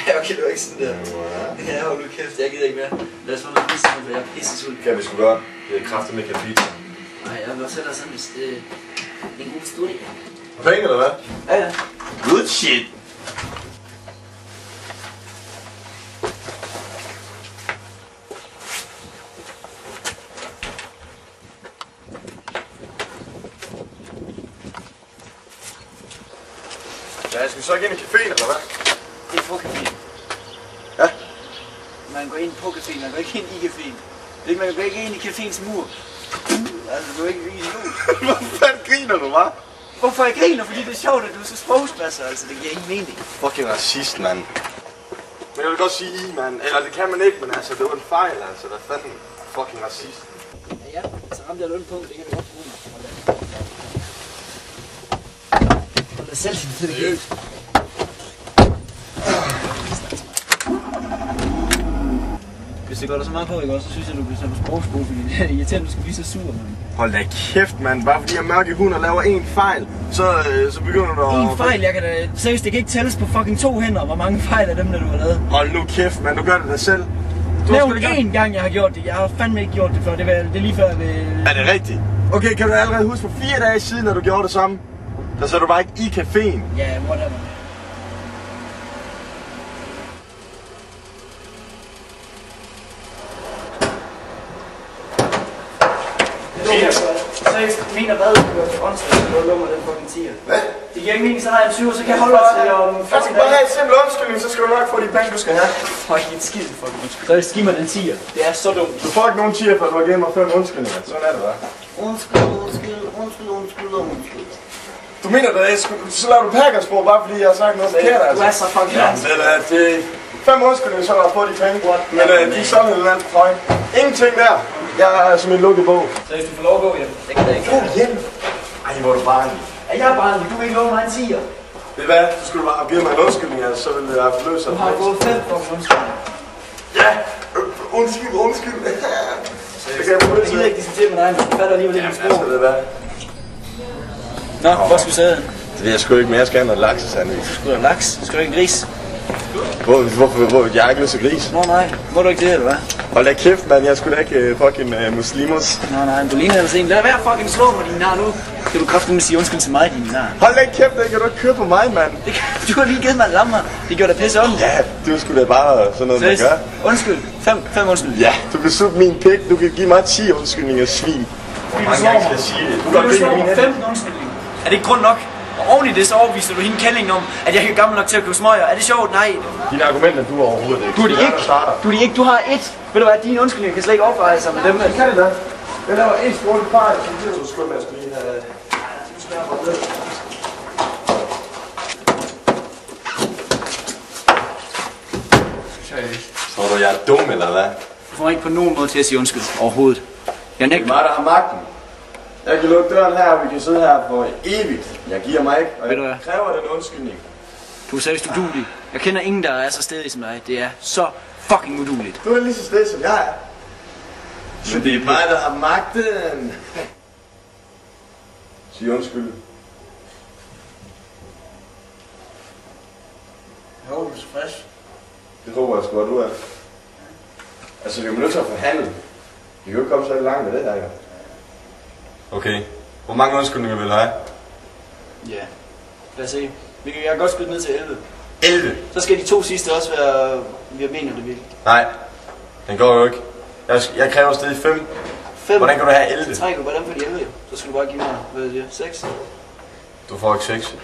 Ja, okay, det var ikke sådan der. Ja, hold nu kæft, jeg gider ikke mere. Lad os få noget pisse, for jeg er pissesulten. Kan vi sgu godt. Det er kraftigt med pizza. Nej, jeg vil også hellere sådan, hvis det er en god studie. Penge eller hvad? Ja, ja. Good shit. Ja, skal vi så ikke ind i caféen, eller hvad? Det er på caféen. Ja? Man går ind på caféen, man går ikke ind i caféen. Man går ikke ind i caféens mur. Altså, du er ikke i nu. Hvorfor fanden griner du, hva'? Hvorfor jeg griner? Fordi det er sjovt, at du er så sprogspasser, altså. Det giver ingen mening. Fucking racist, mand. Men jeg vil godt sige I, mand. Eller det kan man ikke, men altså, det var en fejl, altså. Hvad fanden? Fucking racist. Ja, så ramte jeg lønpunkt, det kan vi godt bruge. Hold da selv til det helt. Hvis det går der så meget på, ikke også, så synes jeg, du bliver sådan på sprogskole, fordi det er irriterende, du skal blive så sur, mand. Hold da kæft, mand. Bare fordi jeg er mørk i huden og laver en fejl, så begynder du at... En fejl, jeg kan da... Seriøst, det kan ikke tælles på fucking 2 hænder, hvor mange fejl af dem, der du har lavet. Hold nu kæft, mand. Du gør det da selv. Nævn én gang, jeg har gjort det. Jeg har fandme ikke gjort det før. Det er lige før ved... Er det rigtigt? Okay, kan du allerede huske for 4 dage siden, når du gjorde det samme? Der så du bare ikke i caféen. Ja, whatever. Seriøst, mener hvad? Du gør til åndsvagt, du lummer den fucking tiger. Hvad? Det giver ikke mening, så har jeg en 20, så kan jeg holde mig til om 40 Jeg skal bare have et simpelt undskyldning, så skal du nok få de penge, du skal have. Fuck, et skid fucking undskyld. Seriøst, giv mig den tiger. Det er så dumt. Du får ikke nogen tiger, for du har givet mig 5 undskyldninger. Sådan er det bare. Undskyld. Du mener det, så laver du packersprog, bare fordi jeg har sagt noget forkert, altså. Du er så fucking langt. Ja, det er 5 undskyldninger, så har jeg fået de penge. Men de er sådan en anden høj. Ingenting der. Jeg er som en lukket bog. Seriøst, du får lov at gå hjem. Det kan da ikke. Gå hjem. Ej, hvor er du barnlig. Er jeg barnlig? Du vil ikke love mig en tiger. Ved du hvad? Så skulle du bare have givet mig en undskyldning, altså, så ville jeg have forløst sig. Du har fået 5 fucking undskyldninger. Ja! Undskyld. Det kan jeg få det til. Jeg gider ikke diskutere med dig, men du fatter alligevel ikke en sprog. Altså, det er Nå, hvor skal vi sidde? det ved jeg sgu ikke mere. Jeg skal have noget laksesandwich. Skal du have laks? Skal du ikke en gris? Hvorfor? Jeg har ikke lyst til gris. Nå nej, må du ikke det, eller hvad? Hold da kæft, mand. Jeg skulle da ikke fucking muslimos. Nå nej, du ligner altså en. Lad være fucking slå mig, din nar nu. Kan du kraftigt sige undskyld til mig, din nar? Hold da kæft, det kan du ikke køre på mig, mand. Du har lige givet mig en lammer. Det gjorde dig pisse om. Ja, du skulle da bare sådan noget, man gør. Undskyld. 5 undskyld. Ja, du kan sutte min pik. Du kan give mig 10 undskyldninger, svin. Hvor mange gange skal jeg sige det? Du kan slå mig 15 undskyldninger. Er det ikke grund nok? Og oven i det, så overviser du hende kællingen om, at jeg ikke er gammel nok til at købe smøger. Er det sjovt? Nej. Dine argumenter, du er overhovedet ikke. Du er de ikke. Du har et. Ved du hvad, dine undskyldninger kan slet ikke opveje sig med dem. Det kan det da. Jeg laver en sproglig fejl, så bliver du sgu med at lige have... Tror du, jeg er dum, eller hvad? Du får ikke på nogen måde til at sige undskyld overhovedet. Jeg nægter. Det er mig, der har magten. Jeg kan lukke døren her, og vi kan sidde her for evigt. Jeg giver mig ikke, og jeg kræver den undskyldning. Du er seriøst uduelig. Jeg kender ingen, der er så stedig som dig. Det er så fucking uduligt. Du er lige så stedig, som jeg er. Men det er mig, der har magten. Sig undskyld. Jeg håber, du er tilfreds. Det håber jeg sgu, at du er. Altså, vi er nødt til at forhandle. Vi kan jo ikke komme så langt med det her, jo. Okay. Hvor mange undskyldninger vil du have? Ja. Lad os se. Jeg kan godt skyde ned til 11. 11? Så skal de 2 sidste også være, vi mener det vil. Nej. Den går jo ikke. Jeg kræver stadig 5. 5? Hvordan kan du have 11? Så trækker du bare dem for de 11, jo. Så skal du bare give mig, hvad er det, 6? Du får ikke 6.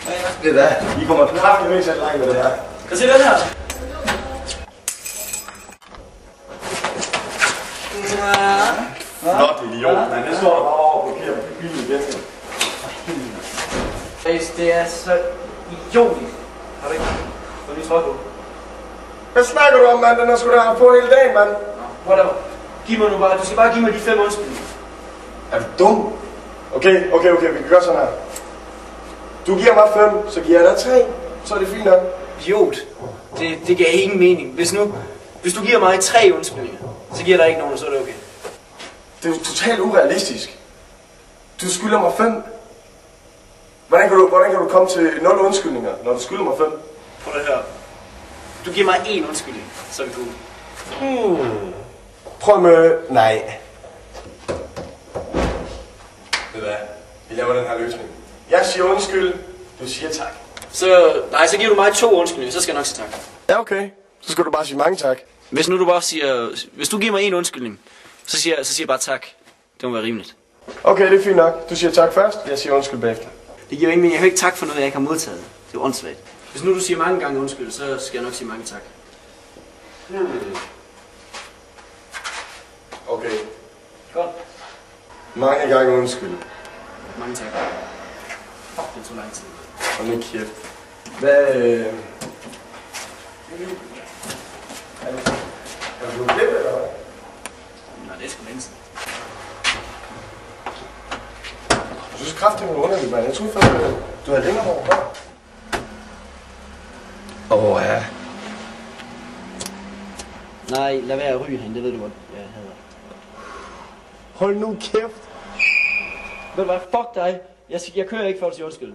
Ja, ja. Det er I kommer kraftigt med så langt med det her. Kan du se den her? Flot idiot, men det står der bare over og blokerer bilen igen. Det er så idiotisk. Har du ikke? Får du lige tryk på? Hvad snakker du om, mand? Den har sgu da have på hele dagen, mand. Whatever. Giv mig nu bare, du skal bare give mig de 5 undskyldninger. Er du dum? Okay, vi kan gøre sådan her. Du giver mig 5, så giver jeg dig 3. Så er det fint nok. Idiot. Det giver ingen mening. Hvis du giver mig 3 undskyldninger, så giver der ikke nogen, og så er det okay. Det er jo totalt urealistisk. Du skylder mig 5. Hvordan kan du komme til 0 undskyldninger, når du skylder mig 5? Prøv det her. Du giver mig en undskyldning, så er vi cool. Prøv med... Nej. Ved du hvad? Vi laver den her løsning. Jeg siger undskyld, du siger tak. Så giver du mig 2 undskyldninger, så skal jeg nok sige tak. Ja, okay. Så skal du bare sige mange tak. Hvis nu du bare siger... Hvis du giver mig en undskyldning, så siger jeg bare tak. Det må være rimeligt. Okay, det er fint nok. Du siger tak først, jeg siger undskyld bagefter. Det giver ingen mening. Jeg kan ikke tak for noget, jeg ikke har modtaget. Det er jo åndssvagt. Hvis nu du siger mange gange undskyld, så skal jeg nok sige mange tak. Okay. Godt. Mange gange undskyld. Mange tak. Det tog lang tid. Og nu kæft. Hvad... Er du blevet eller hvad? Nej, det er sgu længe siden. Jeg synes kraftigt, du underligt, mand. Jeg troede først, du havde længere over før. Ja. Nej, lad være at ryge herinde, det ved du godt, jeg hader. Hold nu kæft. Ved du hvad, fuck dig. Jeg kører ikke for at sige undskyld.